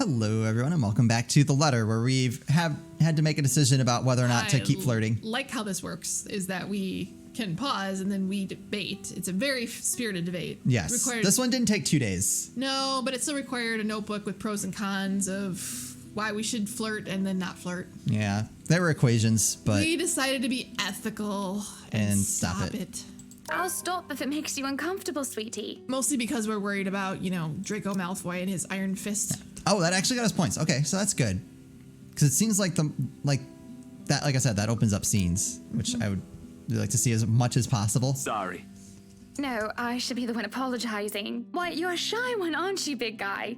Hello, everyone, and welcome back to The Letter, where we've had to make a decision about whether or not to keep flirting. Like how this works is that we can pause and then we debate. It's a very spirited debate. Yes. This one didn't take 2 days. No, but it still required a notebook with pros and cons of why we should flirt and then not flirt. Yeah, there were equations, but... we decided to be ethical and stop it. I'll stop if it makes you uncomfortable, sweetie. Mostly because we're worried about, Draco Malfoy and his iron fist. Oh, that actually got us points. Okay, so that's good. Because it seems like like I said, that opens up scenes, which I would really like to see as much as possible. Sorry. No, I should be the one apologizing. Why, you're a shy one, aren't you, big guy?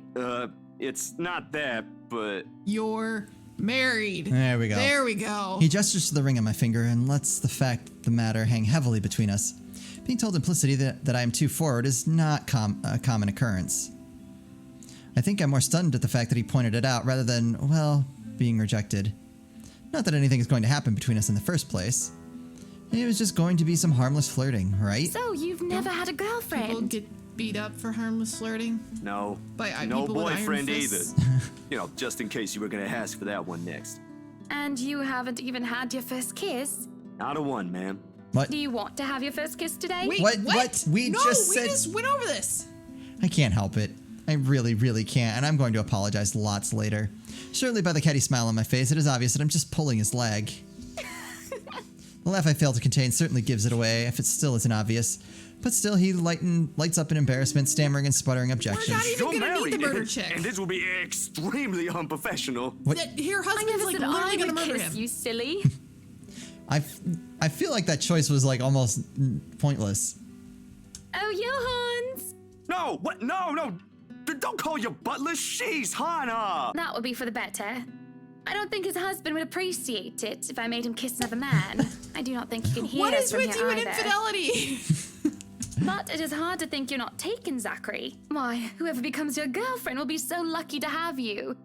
It's not that, but... You're married. There we go. There we go. He gestures to the ring on my finger and lets the fact of the matter hang heavily between us. Being told implicitly that I am too forward is not a common occurrence. I think I'm more stunned at the fact that he pointed it out rather than, well, being rejected. Not that anything is going to happen between us in the first place. It was just going to be some harmless flirting, right? So, you've never had a girlfriend? People get beat up for harmless flirting? No. No people boyfriend with iron either. fists? Just in case you were going to ask for that one next. And you haven't even had your first kiss? Not a one, ma'am. What? Do you want to have your first kiss today? Wait, What? We just went over this. I can't help it. I really, really can't, and I'm going to apologize lots later. Surely by the catty smile on my face, it is obvious that I'm just pulling his leg. The laugh I fail to contain certainly gives it away, if it still isn't obvious. But still, he lights up in embarrassment, stammering and sputtering objections. We're not even You're going to married, meet the murder chick. and this will be extremely unprofessional. What? Her husband's literally going to murder him. You silly. I feel like that choice was almost pointless. Oh, Johans! No, what? No. Don't call your butler. She's Hannah. That would be for the better. I don't think his husband would appreciate it if I made him kiss another man. I do not think you can hear What us is from with here you and either. infidelity? But it is hard to think you're not taken, Zachary. Why, whoever becomes your girlfriend will be so lucky to have you.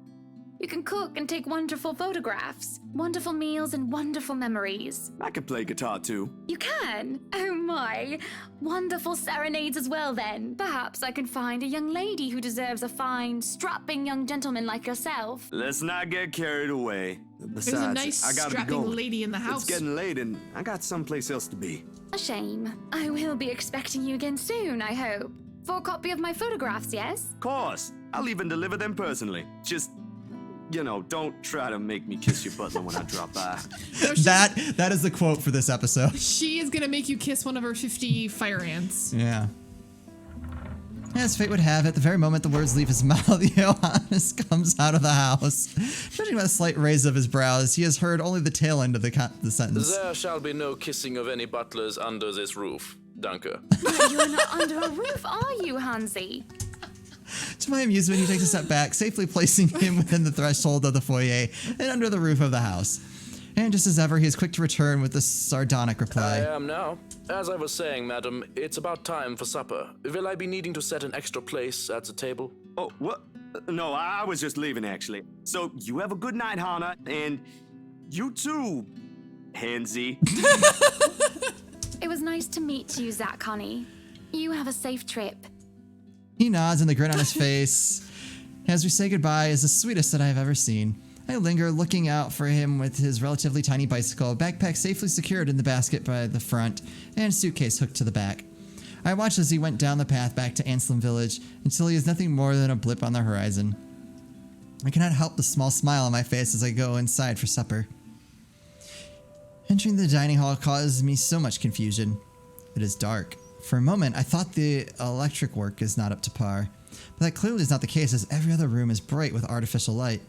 You can cook and take wonderful photographs, wonderful meals and wonderful memories. I can play guitar too. You can? Oh my. Wonderful serenades as well then. Perhaps I can find a young lady who deserves a fine, strapping young gentleman like yourself. Let's not get carried away. Besides, There's a nice I gotta be strapping going. lady in the house. It's getting late and I got someplace else to be. A shame. I will be expecting you again soon, I hope. For a copy of my photographs, yes? Of course. I'll even deliver them personally. Just... don't try to make me kiss your butler when I drop by. That is the quote for this episode. She is going to make you kiss one of her 50 fire ants. Yeah. As fate would have it, the very moment the words leave his mouth, Johannes comes out of the house. Judging by the slight raise of his brows, he has heard only the tail end of the sentence. There shall be no kissing of any butlers under this roof. Danke. You're not under a roof, are you, Hansi? To my amusement, he takes a step back, safely placing him within the threshold of the foyer and under the roof of the house. And just as ever, he is quick to return with the sardonic reply. I am now. As I was saying, madam, it's about time for supper. Will I be needing to set an extra place at the table? Oh, what? No, I was just leaving, actually. So, you have a good night, Hannah, and you too, Hansi. It was nice to meet you, Zach, honey. You have a safe trip. He nods and the grin on his face as we say goodbye is the sweetest that I have ever seen. I linger, looking out for him with his relatively tiny bicycle, backpack safely secured in the basket by the front, and suitcase hooked to the back. I watched as he went down the path back to Anselm Village until he is nothing more than a blip on the horizon. I cannot help the small smile on my face as I go inside for supper. Entering the dining hall causes me so much confusion. It is dark. For a moment, I thought the electric work is not up to par, but that clearly is not the case as every other room is bright with artificial light.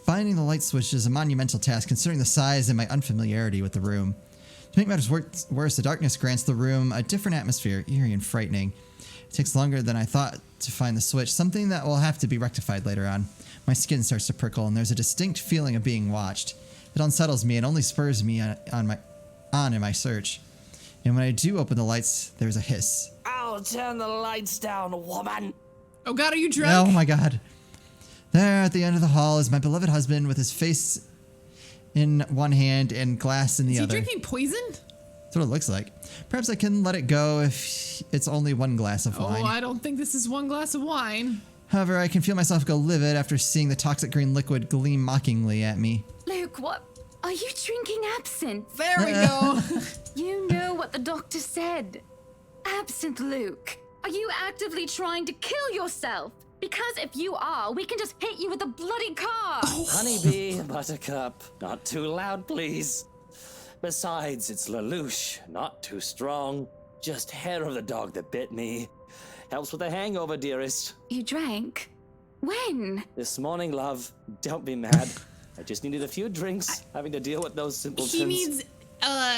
Finding the light switch is a monumental task considering the size and my unfamiliarity with the room. To make matters worse, the darkness grants the room a different atmosphere, eerie and frightening. It takes longer than I thought to find the switch, something that will have to be rectified later on. My skin starts to prickle and there's a distinct feeling of being watched. It unsettles me and only spurs me on in my search. And when I do open the lights, there's a hiss. I'll turn the lights down, woman. Oh God, are you drunk? Oh my God. There at the end of the hall is my beloved husband with his face in one hand and glass in the other. Is he drinking poison? That's what it looks like. Perhaps I can let it go if it's only one glass of wine. Oh, I don't think this is one glass of wine. However, I can feel myself go livid after seeing the toxic green liquid gleam mockingly at me. Luke, what? Are you drinking absinthe? There we go. You know what the doctor said. Absinthe, Luke. Are you actively trying to kill yourself? Because if you are, we can just hit you with a bloody car. Honeybee, Buttercup, not too loud, please. Besides, it's Lelouch, not too strong. Just hair of the dog that bit me. Helps with the hangover, dearest. You drank? When? This morning, love. Don't be mad. I just needed a few drinks, having to deal with those simpletons. He needs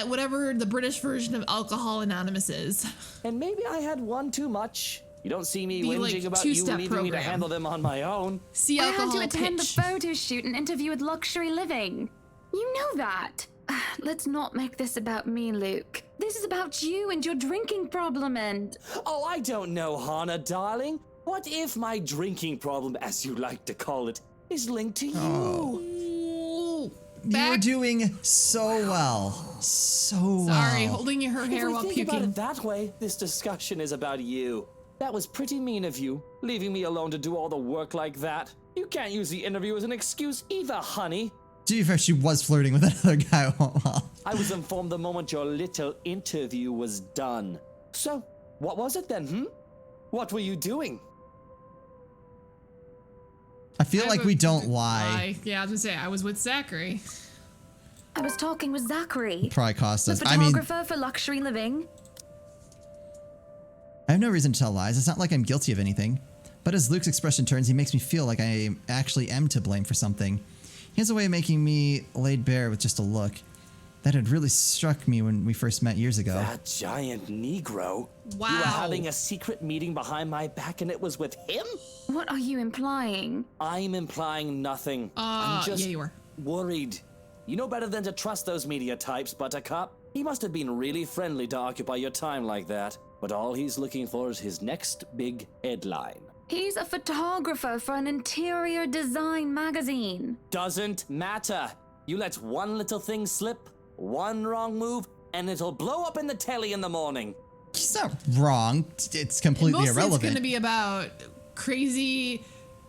whatever the British version of Alcohol Anonymous is. And maybe I had one too much. You don't see me The, whinging like, about you two-step leaving me to program. handle them on my own. See I had alcohol to attend pitch. the photo shoot and interview with Luxury Living. You know that. Let's not make this about me, Luke. This is about you and your drinking problem and... Oh, I don't know, Hannah, darling. What if my drinking problem, as you like to call it, is linked to you? Ooh, You were back. doing so well. So well. Sorry, holding her If hair we while think puking. about it that way, this discussion is about you. That was pretty mean of you, leaving me alone to do all the work like that. You can't use the interview as an excuse either, honey. To be fair, she was flirting with another guy. Well, I was informed the moment your little interview was done. So, what was it then, What were you doing? I feel I like have we a don't lie. Yeah, I was gonna say I was with Zachary. I was talking with Zachary, Probably cost the us. I mean, photographer for Luxury Living. I have no reason to tell lies. It's not like I'm guilty of anything. But as Luke's expression turns, he makes me feel like I actually am to blame for something. He has a way of making me laid bare with just a look. That had really struck me when we first met years ago. That giant Negro? Wow. You were having a secret meeting behind my back and it was with him? What are you implying? I'm implying nothing. I'm just yeah, you were. worried. You know better than to trust those media types, Buttercup. He must have been really friendly to occupy your time like that. But all he's looking for is his next big headline. He's a photographer for an interior design magazine. Doesn't matter. You let one little thing slip, one wrong move, and it'll blow up in the telly in the morning. He's not wrong. It's completely Mostly irrelevant. it's gonna be about crazy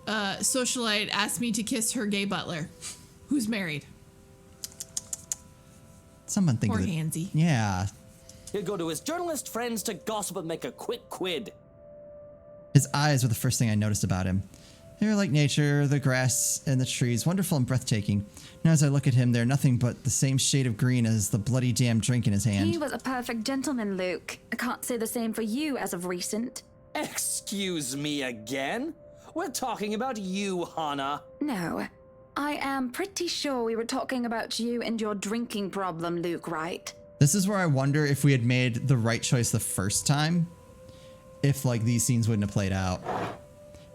socialite asked me to kiss her gay butler, who's married. Someone think Poor of it. Hansy. Yeah. He'll go to his journalist friends to gossip and make a quick quid. His eyes were the first thing I noticed about him. They were like nature, the grass and the trees, wonderful and breathtaking. Now as I look at him, they're nothing but the same shade of green as the bloody damn drink in his hand. He was a perfect gentleman, Luke. I can't say the same for you as of recent. Excuse me again? We're talking about you, Hannah. No. I am pretty sure we were talking about you and your drinking problem, Luke, right? This is where I wonder if we had made the right choice the first time. If, like, these scenes wouldn't have played out.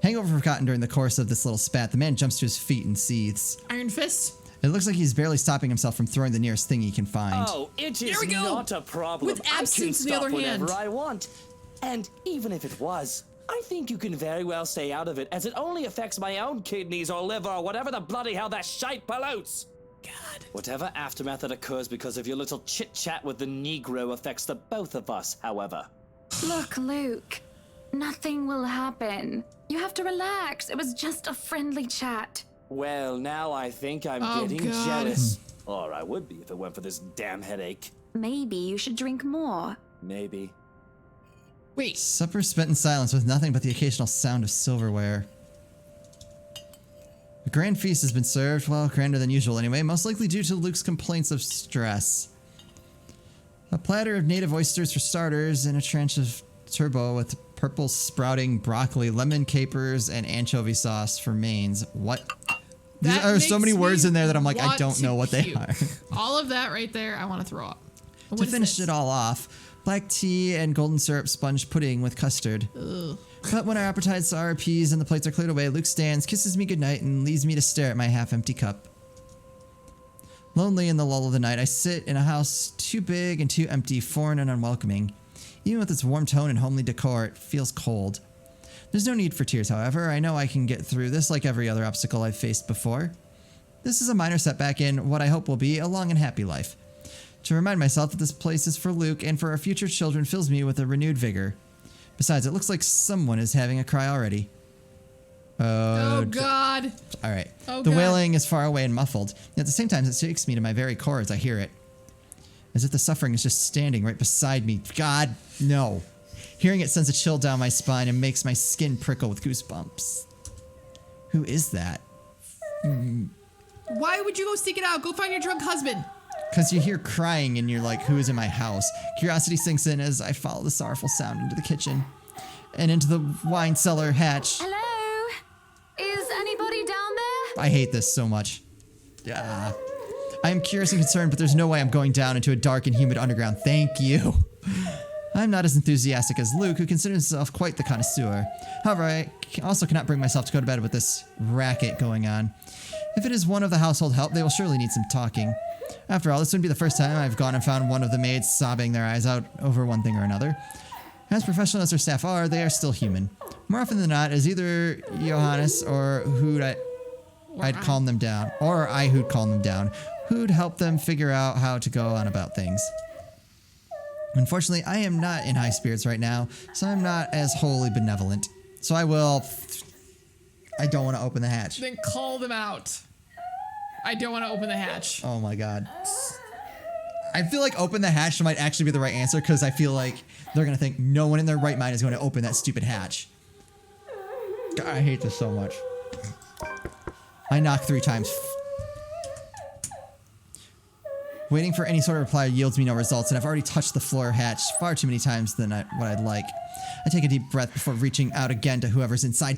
Hangover forgotten during the course of this little spat, the man jumps to his feet and seethes. Iron Fist. It looks like he's barely stopping himself from throwing the nearest thing he can find. Oh, it is There we go. not a problem. With I can absence, on the stop other whenever hand. I want. And even if it was, I think you can very well stay out of it, as it only affects my own kidneys or liver or whatever the bloody hell that shite pollutes. God. Whatever aftermath that occurs because of your little chit-chat with the Negro affects the both of us, however. Look, Luke. Nothing will happen. You have to relax. It was just a friendly chat. Well, now I think I'm Oh, getting God. jealous. Or I would be if it weren't for this damn headache. Maybe you should drink more. Maybe. Wait. Supper spent in silence with nothing but the occasional sound of silverware. A grand feast has been served, well, grander than usual anyway, most likely due to Luke's complaints of stress. A platter of native oysters for starters, and a tranche of turbot with purple sprouting broccoli, lemon capers, and anchovy sauce for mains. What? There That are so makes many words me in there that I'm like, I want don't to know what they puke. are. All of that right there, I want to throw up. To finish it all off, black tea and golden syrup sponge pudding with custard. Ugh. But when our appetites are appeased and the plates are cleared away, Luke stands, kisses me goodnight, and leaves me to stare at my half-empty cup. Lonely in the lull of the night, I sit in a house too big and too empty, foreign and unwelcoming. Even with its warm tone and homely decor, it feels cold. There's no need for tears, however. I know I can get through this like every other obstacle I've faced before. This is a minor setback in what I hope will be a long and happy life. To remind myself that this place is for Luke and for our future children fills me with a renewed vigor. Besides, it looks like someone is having a cry already. Oh, God. All right. Oh, The God. wailing is far away and muffled. Yet at the same time, it shakes me to my very core as I hear it. As if the suffering is just standing right beside me. God, no. Hearing it sends a chill down my spine and makes my skin prickle with goosebumps. Who is that? Why would you go seek it out? Go find your drunk husband. Because you hear crying and you're like, who is in my house? Curiosity sinks in as I follow the sorrowful sound into the kitchen and into the wine cellar hatch. Hello? Is anybody down there? I hate this so much. I am curious and concerned, but there's no way I'm going down into a dark and humid underground. Thank you. I'm not as enthusiastic as Luke, who considers himself quite the connoisseur. However, I also cannot bring myself to go to bed with this racket going on. If it is one of the household help, they will surely need some talking. After all, this wouldn't be the first time I've gone and found one of the maids sobbing their eyes out over one thing or another. As professional as their staff are, they are still human. More often than not, it is either Johannes or I'd calm them down, or I who'd calm them down, who'd help them figure out how to go on about things. Unfortunately, I am not in high spirits right now, so I'm not as wholly benevolent. So I don't want to open the hatch. Then call them out. I don't want to open the hatch. Oh my god. I feel like open the hatch might actually be the right answer because I feel like they're going to think no one in their right mind is going to open that stupid hatch. God, I hate this so much. I knock 3 times. Waiting for any sort of reply yields me no results, and I've already touched the floor hatch far too many times than what I'd like. I take a deep breath before reaching out again to whoever's inside.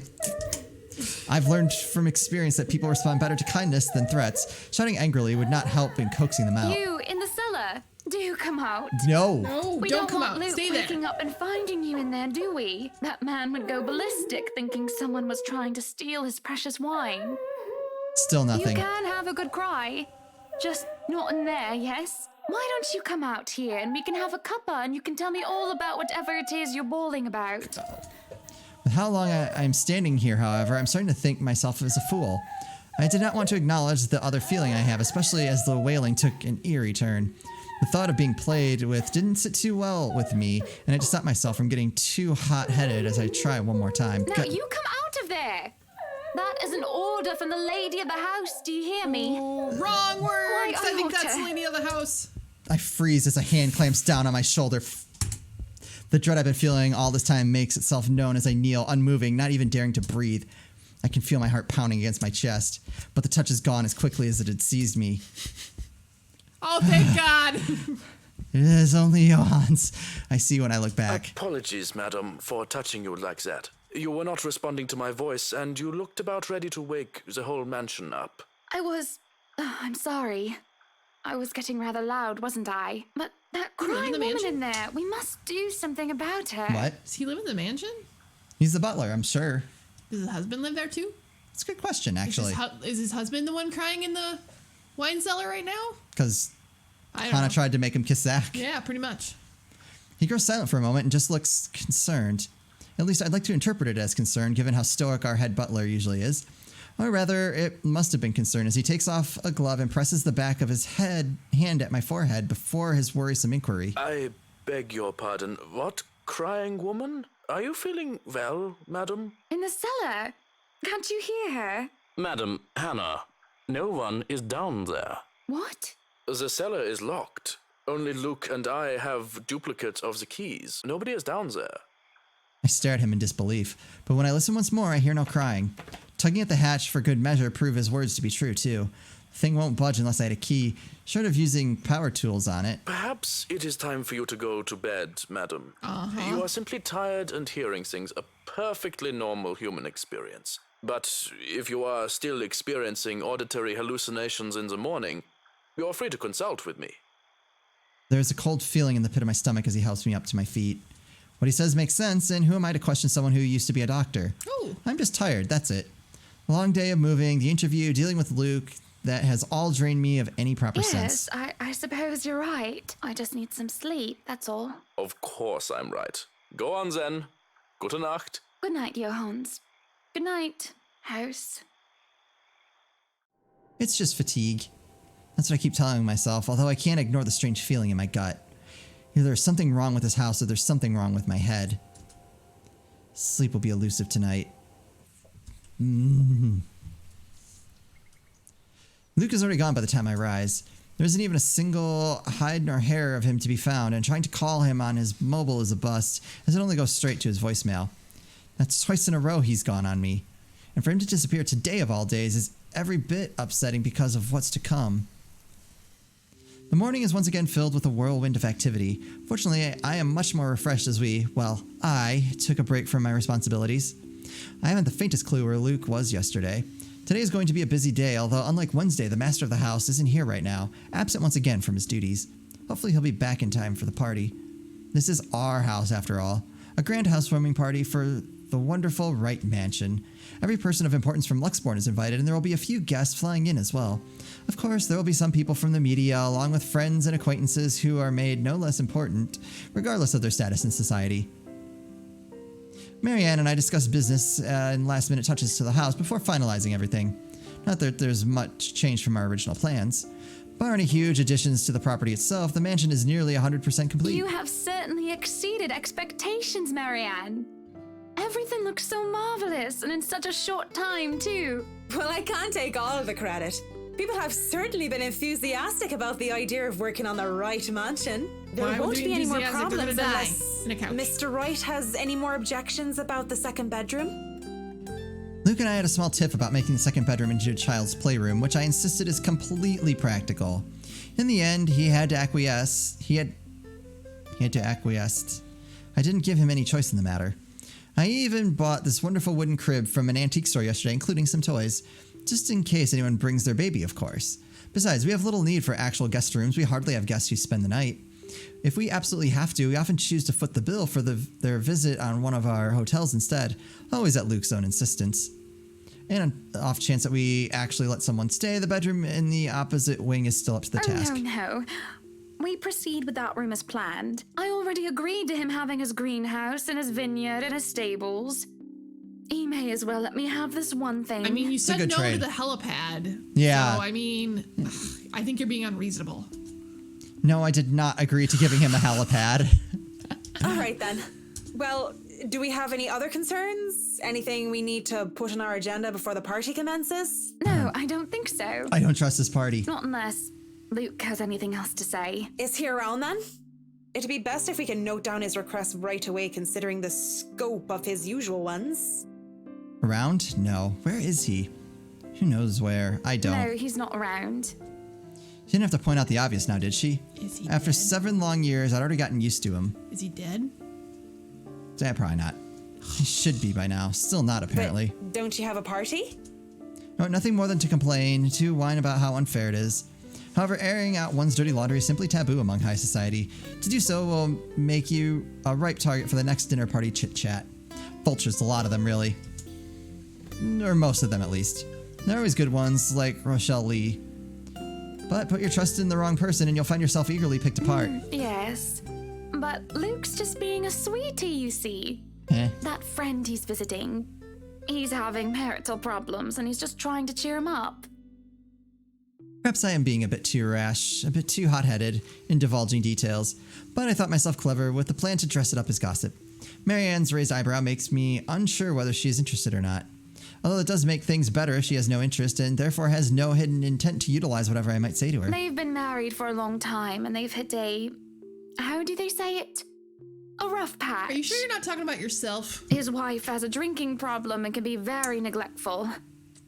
I've learned from experience that people respond better to kindness than threats. Shouting angrily would not help in coaxing them out. You in the cellar. Do come out. No. No, We don't come want out. Luke Stay there. waking up and finding you in there, do we? That man would go ballistic thinking someone was trying to steal his precious wine. Still nothing. You can have a good cry. Just not in there, yes? Why don't you come out here and we can have a cuppa and you can tell me all about whatever it is you're bawling about. With how long I'm standing here, however, I'm starting to think myself as a fool. I did not want to acknowledge the other feeling I have, especially as the wailing took an eerie turn. The thought of being played with didn't sit too well with me, and I just stopped myself from getting too hot-headed as I try one more time. Now you come out of there! That is an order from the lady of the house, do you hear me? Oh, wrong words. I think that's the order. lady of the house. I freeze as a hand clamps down on my shoulder. The dread I've been feeling all this time makes itself known as I kneel, unmoving, not even daring to breathe. I can feel my heart pounding against my chest, but the touch is gone as quickly as it had seized me. Oh, thank God. It is only Johannes, I see when I look back. Apologies, madam, for touching you like that. You were not responding to my voice, and you looked about ready to wake the whole mansion up. I'm sorry. I was getting rather loud, wasn't I? But that You live crying in the woman mansion? in there, we must do something about her. What? Does he live in the mansion? He's the butler, I'm sure. Does his husband live there too? It's a good question, actually. Is his husband the one crying in the wine cellar right now? Because I don't Hannah know. tried to make him kiss Zach. Yeah, pretty much. He grows silent for a moment and just looks concerned. At least I'd like to interpret it as concern, given how stoic our head butler usually is. Or rather, it must have been concern as he takes off a glove and presses the back of his hand at my forehead before his worrisome inquiry. I beg your pardon. What? Crying woman? Are you feeling well, madam? In the cellar? Can't you hear her? Madam, Hannah, no one is down there. What? The cellar is locked. Only Luke and I have duplicates of the keys. Nobody is down there. I stare at him in disbelief, but when I listen once more, I hear no crying. Tugging at the hatch for good measure prove his words to be true, too. The thing won't budge unless I had a key, short of using power tools on it. Perhaps it is time for you to go to bed, madam. You are simply tired and hearing things, a perfectly normal human experience. But if you are still experiencing auditory hallucinations in the morning, you are free to consult with me. There's a cold feeling in the pit of my stomach as he helps me up to my feet. What he says makes sense, and who am I to question someone who used to be a doctor? Oh. I'm just tired, that's it. A long day of moving, the interview, dealing with Luke, that has all drained me of any proper sense. Yes, I suppose you're right. I just need some sleep, that's all. Of course I'm right. Go on then. Gute Nacht. Good night, Johannes. Good night, house. It's just fatigue. That's what I keep telling myself, although I can't ignore the strange feeling in my gut. Either there's something wrong with this house or there's something wrong with my head. Sleep will be elusive tonight. Luke is already gone by the time I rise. There isn't even a single hide nor hair of him to be found, and trying to call him on his mobile is a bust, as it only goes straight to his voicemail. That's twice in a row he's gone on me. And for him to disappear today of all days is every bit upsetting because of what's to come. The morning is once again filled with a whirlwind of activity. Fortunately, I am much more refreshed as I took a break from my responsibilities. I haven't the faintest clue where Luke was yesterday. Today is going to be a busy day, although unlike Wednesday, the master of the house isn't here right now, absent once again from his duties. Hopefully he'll be back in time for the party. This is our house after all. A grand housewarming party for the wonderful Wright Mansion. Every person of importance from Luxborn is invited, and there will be a few guests flying in as well. Of course, there will be some people from the media, along with friends and acquaintances who are made no less important, regardless of their status in society. Marianne and I discussed business and last-minute touches to the house before finalizing everything. Not that there's much change from our original plans. Bar any huge additions to the property itself, the mansion is nearly 100% complete. You have certainly exceeded expectations, Marianne. Everything looks so marvelous, and in such a short time, too. Well, I can't take all of the credit. People have certainly been enthusiastic about the idea of working on the Wright mansion. There Why would won't they be any more enthusiastic? They're problems gonna die unless in a couch. Mr. Wright has any more objections about the second bedroom. Luke and I had a small tiff about making the second bedroom into a child's playroom, which I insisted is completely practical. In the end, he had to acquiesce. He had to acquiesce. I didn't give him any choice in the matter. I even bought this wonderful wooden crib from an antique store yesterday, including some toys, just in case anyone brings their baby, of course. Besides, we have little need for actual guest rooms. We hardly have guests who spend the night. If we absolutely have to, we often choose to foot the bill for their visit on one of our hotels instead, always at Luke's own insistence. And on the off chance that we actually let someone stay, the bedroom in the opposite wing is still up to the task. No. We proceed with that room as planned. I already agreed to him having his greenhouse and his vineyard and his stables. He may as well let me have this one thing. I mean, you said no trade. to the helipad. Yeah. So, I mean, I think you're being unreasonable. No, I did not agree to giving him a helipad. All right, then. Well, do we have any other concerns? Anything we need to put on our agenda before the party commences? No, I don't think so. I don't trust this party. Not unless Luke has anything else to say. Is he around then? It'd be best if we can note down his requests right away, considering the scope of his usual ones. Around? No. Where is he? Who knows where? I don't. No, he's not around. She didn't have to point out the obvious now, did she? Is he After dead? 7 long years, I'd already gotten used to him. Is he dead? Yeah, probably not. He should be by now. Still not, apparently. But don't you have a party? No, nothing more than to complain, to whine about how unfair it is. However, airing out one's dirty laundry is simply taboo among high society. To do so will make you a ripe target for the next dinner party chit-chat. Vultures, a lot of them, really. Or most of them, at least. They're always good ones, like Rochelle Lee. But put your trust in the wrong person and you'll find yourself eagerly picked apart. Yes. But Luke's just being a sweetie, you see. That friend he's visiting, he's having marital problems and he's just trying to cheer him up. Perhaps I am being a bit too rash, a bit too hot-headed in divulging details, but I thought myself clever with the plan to dress it up as gossip. Marianne's raised eyebrow makes me unsure whether she is interested or not. Although it does make things better if she has no interest and therefore has no hidden intent to utilize whatever I might say to her. They've been married for a long time and they've hit how do they say it? A rough patch. Are you sure you're not talking about yourself? His wife has a drinking problem and can be very neglectful.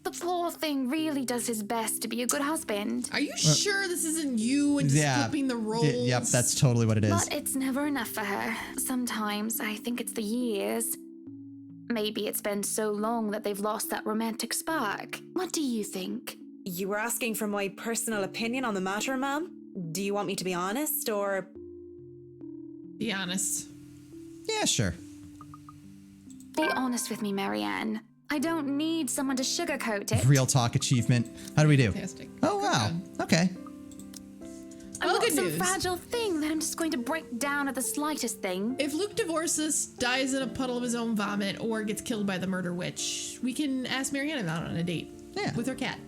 The poor thing really does his best to be a good husband. Are you sure this isn't you and just flipping the roles? Yep, that's totally what it is. But it's never enough for her. Sometimes I think it's the years. Maybe it's been so long that they've lost that romantic spark. What do you think? You were asking for my personal opinion on the matter, ma'am? Do you want me to be honest, or... Be honest. Yeah, sure. Be honest with me, Marianne. I don't need someone to sugarcoat it. Real talk achievement. How do we do? Fantastic. Oh, Go wow. on. Okay. I've Well, got good some news. fragile thing that I'm just going to break down at the slightest thing. If Luke divorces, dies in a puddle of his own vomit, or gets killed by the murder witch, we can ask Marianne out on a date. Yeah. With her cat.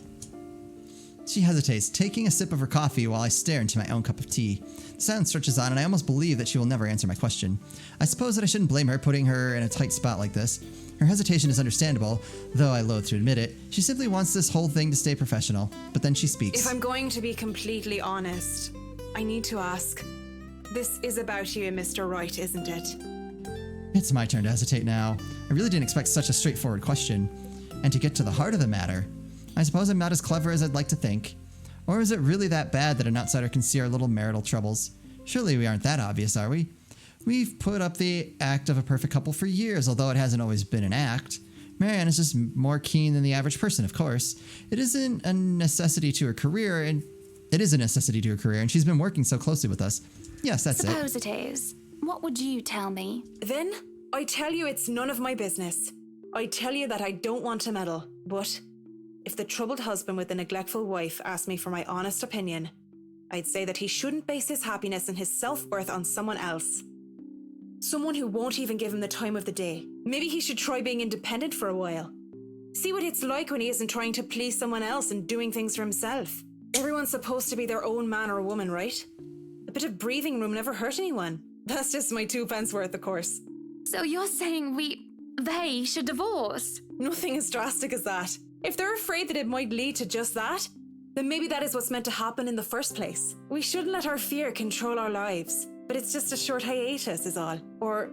She hesitates, taking a sip of her coffee while I stare into my own cup of tea. The silence stretches on, and I almost believe that she will never answer my question. I suppose that I shouldn't blame her, putting her in a tight spot like this. Her hesitation is understandable, though I loathe to admit it. She simply wants this whole thing to stay professional. But then she speaks. If I'm going to be completely honest, I need to ask. This is about you and Mr. Wright, isn't it? It's my turn to hesitate now. I really didn't expect such a straightforward question. And to get to the heart of the matter, I suppose I'm not as clever as I'd like to think. Or is it really that bad that an outsider can see our little marital troubles? Surely we aren't that obvious, are we? We've put up the act of a perfect couple for years, although it hasn't always been an act. Marianne is just more keen than the average person, of course. It is a necessity to her career, and she's been working so closely with us. Yes, that's it. Suppose it is. What would you tell me? Then I tell you it's none of my business. I tell you that I don't want to meddle, but if the troubled husband with the neglectful wife asked me for my honest opinion, I'd say that he shouldn't base his happiness and his self-worth on someone else. Someone who won't even give him the time of the day. Maybe he should try being independent for a while. See what it's like when he isn't trying to please someone else and doing things for himself. Everyone's supposed to be their own man or woman, right? A bit of breathing room never hurt anyone. That's just my 2 pence worth, of course. So you're saying they should divorce? Nothing as drastic as that. If they're afraid that it might lead to just that, then maybe that is what's meant to happen in the first place. We shouldn't let our fear control our lives. But it's just a short hiatus is all. Or,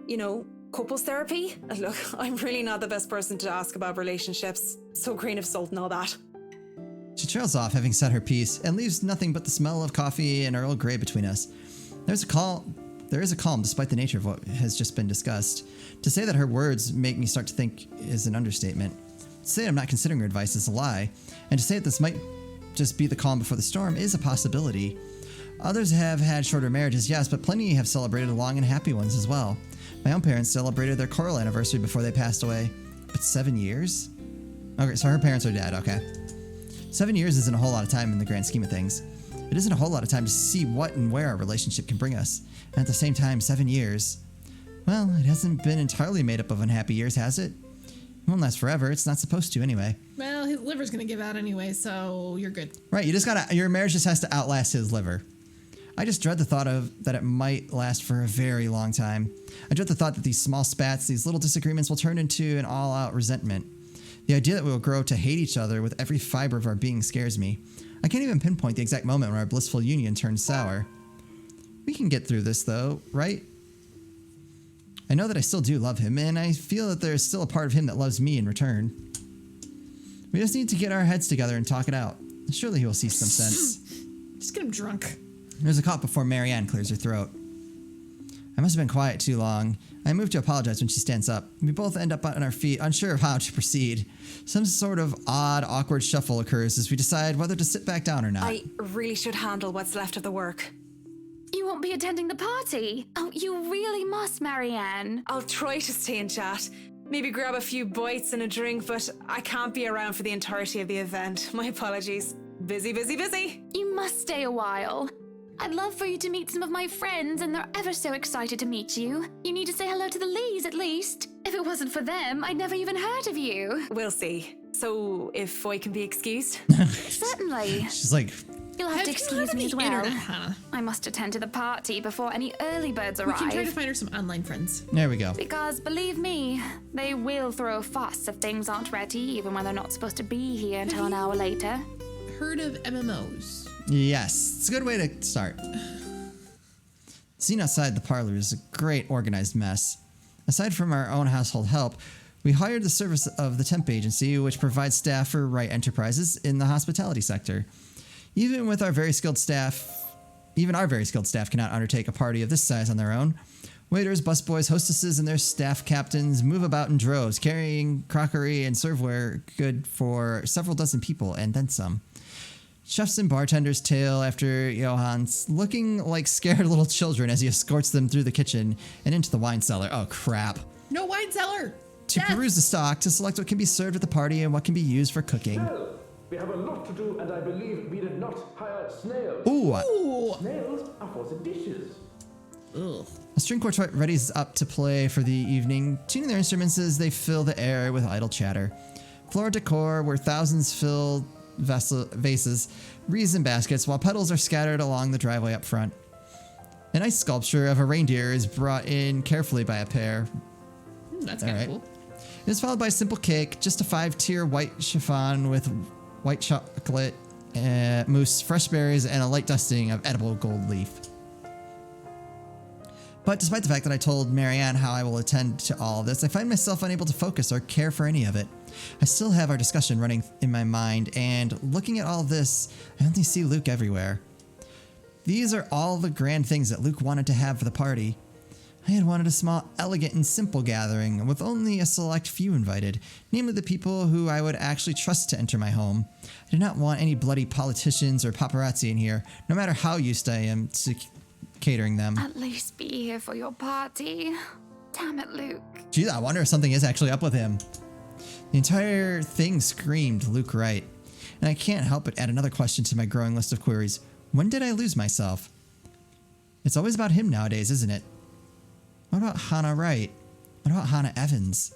couples therapy? Look, I'm really not the best person to ask about relationships. So grain of salt and all that. She trails off, having said her piece, and leaves nothing but the smell of coffee and Earl Grey between us. There is a calm despite the nature of what has just been discussed. To say that her words make me start to think is an understatement. To say I'm not considering her advice is a lie. And to say that this might just be the calm before the storm is a possibility. Others have had shorter marriages, yes, but plenty have celebrated long and happy ones as well. My own parents celebrated their choral anniversary before they passed away. But 7 years? Okay, so her parents are dead, okay. 7 years isn't a whole lot of time in the grand scheme of things. It isn't a whole lot of time to see what and where our relationship can bring us. And at the same time, 7 years. Well, it hasn't been entirely made up of unhappy years, has it? It won't last forever. It's not supposed to anyway. Well, his liver's gonna give out anyway, so you're good. Right, your marriage just has to outlast his liver. I just dread the thought of that it might last for a very long time. I dread the thought that these small spats, these little disagreements will turn into an all-out resentment. The idea that we will grow to hate each other with every fiber of our being scares me. I can't even pinpoint the exact moment when our blissful union turns sour. We can get through this though, right? I know that I still do love him, and I feel that there is still a part of him that loves me in return. We just need to get our heads together and talk it out. Surely he will see some sense. Just get him drunk. There's a cough before Marianne clears her throat. I must have been quiet too long. I move to apologize when she stands up. We both end up on our feet, unsure of how to proceed. Some sort of odd, awkward shuffle occurs as we decide whether to sit back down or not. I really should handle what's left of the work. You won't be attending the party? Oh, you really must, Marianne. I'll try to stay and chat. Maybe grab a few bites and a drink, but I can't be around for the entirety of the event. My apologies. Busy, busy, busy. You must stay a while. I'd love for you to meet some of my friends, and they're ever so excited to meet you. You need to say hello to the Lees, at least. If it wasn't for them, I'd never even heard of you. We'll see. So, if I can be excused? Certainly. She's like, You'll have to excuse me as well. Internet, Hannah. I must attend to the party before any early birds We arrive. can try to find her some online friends. there we go. Because, believe me, they will throw a fuss if things aren't ready, even when they're not supposed to be here until an hour later. Heard of MMOs? Yes, it's a good way to start. The scene outside the parlor is a great organized mess. Aside from our own household help, we hired the service of the temp agency, which provides staff for Wright Enterprises in the hospitality sector. Even our very skilled staff cannot undertake a party of this size on their own. Waiters, busboys, hostesses, and their staff captains move about in droves, carrying crockery and serveware good for several dozen people, and then some. Chefs and bartenders tail after Johans, looking like scared little children as he escorts them through the kitchen and into the wine cellar. Oh, crap. No wine cellar! To peruse the stock, to select what can be served at the party and what can be used for cooking. Well, we have a lot to do, and I believe we did not hire snails. Ooh. Snails are for the dishes. Ugh. A string quartet readies up to play for the evening, tuning their instruments as they fill the air with idle chatter. Floor decor where thousands fill vases, wreaths, and baskets, while petals are scattered along the driveway up front. An ice sculpture of a reindeer is brought in carefully by a pair. That's kind of cool. It is followed by a simple cake, just a 5-tier white chiffon with white chocolate, mousse, fresh berries, and a light dusting of edible gold leaf. But despite the fact that I told Marianne how I will attend to all of this, I find myself unable to focus or care for any of it. I still have our discussion running in my mind, and looking at all this, I only see Luke everywhere. These are all the grand things that Luke wanted to have for the party. I had wanted a small, elegant, and simple gathering with only a select few invited, namely the people who I would actually trust to enter my home. I did not want any bloody politicians or paparazzi in here, no matter how used I am to catering them. At least be here for your party. Damn it, Luke. Gee, I wonder if something is actually up with him. The entire thing screamed Luke Wright, and I can't help but add another question to my growing list of queries. When did I lose myself? It's always about him nowadays, isn't it? What about Hannah Wright? What about Hannah Evans?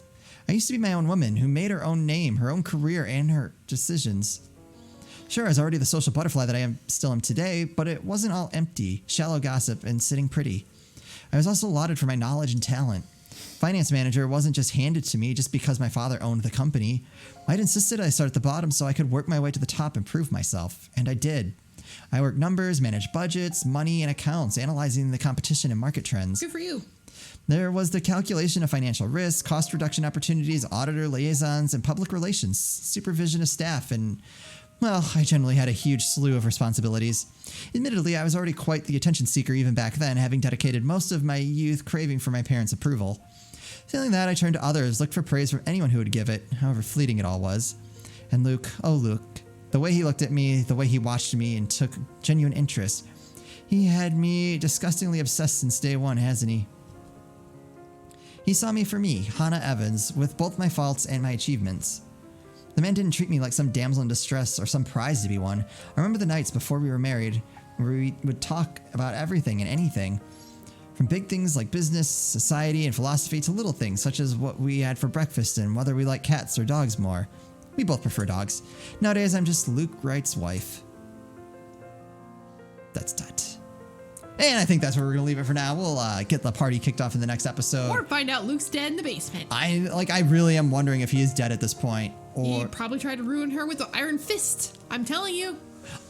I used to be my own woman who made her own name, her own career, and her decisions. Sure, I was already the social butterfly that I still am today, but it wasn't all empty, shallow gossip, and sitting pretty. I was also lauded for my knowledge and talent. Finance manager wasn't just handed to me just because my father owned the company. I'd insisted I start at the bottom so I could work my way to the top and prove myself, and I did. I worked numbers, managed budgets, money, and accounts, analyzing the competition and market trends. Good for you. There was the calculation of financial risk, cost reduction opportunities, auditor liaisons, and public relations, supervision of staff, and, well, I generally had a huge slew of responsibilities. Admittedly, I was already quite the attention seeker even back then, having dedicated most of my youth craving for my parents' approval. Feeling that, I turned to others, looked for praise from anyone who would give it, however fleeting it all was. And Luke, oh Luke, the way he looked at me, the way he watched me and took genuine interest. He had me disgustingly obsessed since day one, hasn't he? He saw me for me, Hannah Evans, with both my faults and my achievements. The man didn't treat me like some damsel in distress or some prize to be won. I remember the nights before we were married where we would talk about everything and anything. From big things like business, society, and philosophy to little things such as what we had for breakfast and whether we like cats or dogs more. We both prefer dogs. Nowadays, I'm just Luke Wright's wife. That's that. And I think that's where we're going to leave it for now. We'll get the party kicked off in the next episode. Or find out Luke's dead in the basement. I really am wondering if he is dead at this point. He Or probably tried to ruin her with the iron fist. I'm telling you.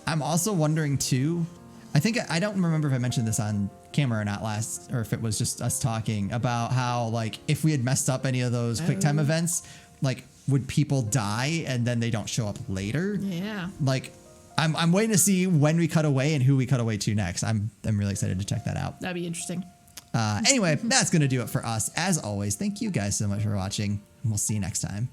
I'm also wondering too, I don't remember if I mentioned this on camera or not last, or if it was just us talking about how, like, if we had messed up any of those quick time events, like, would people die and then they don't show up later? Yeah. Like, I'm waiting to see when we cut away and who we cut away to next. I'm really excited to check that out. That'd be interesting. Anyway, that's going to do it for us. As always, thank you guys so much for watching, and we'll see you next time.